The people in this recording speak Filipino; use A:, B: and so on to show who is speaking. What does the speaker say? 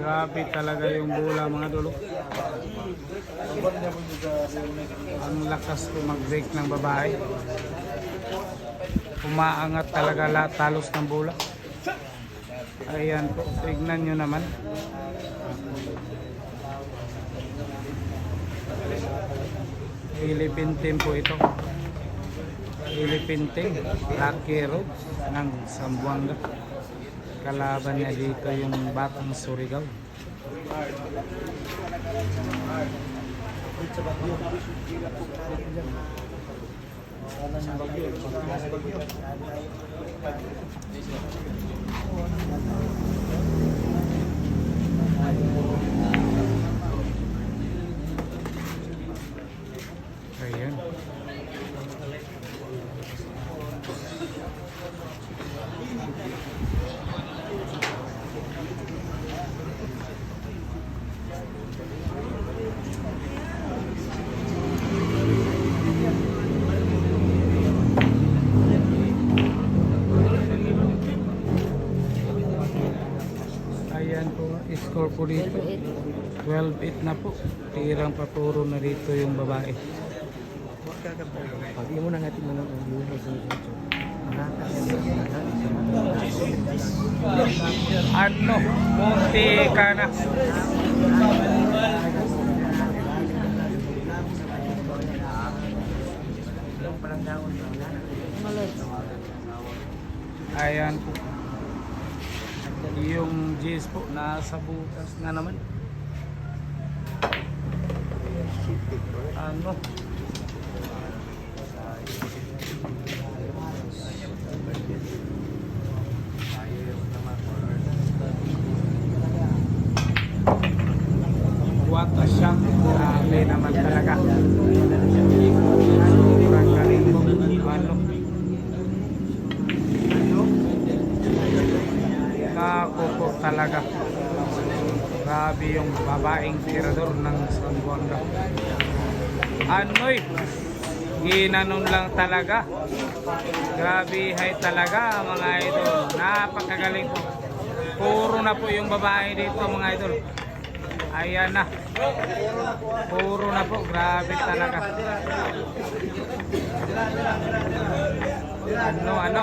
A: Grabe talaga yung bola mga dulo. Ang lakas ko mag-break ng babae. Umaangat talaga lahat talos ng bola. Ayan po, tignan nyo naman. Philippine team po ito. Philippine team, Lucky Roads ng Zamboanga. Kalaban niya dito yung Batang Surigao. Ayan. Ayan po, score po dito 12-8 na po. Tirang papuro na dito yung babae.
B: Pag mo na natin mo ng
A: Ano, munti ka na. Ayan po. Yung G's po nasa butas na naman. Ano? What a shot. Grabe naman talaga. Sobrang galing mo. Ano? Nako po talaga. Grabe yung babaeng tirador ng Zamboanga. Ano'y ginanon lang talaga. Grabe hay talaga mga idol. Napakagaling po. Puro na po yung babae dito mga idol. Ayan na. Puro na po. Grabe talaga. Ano.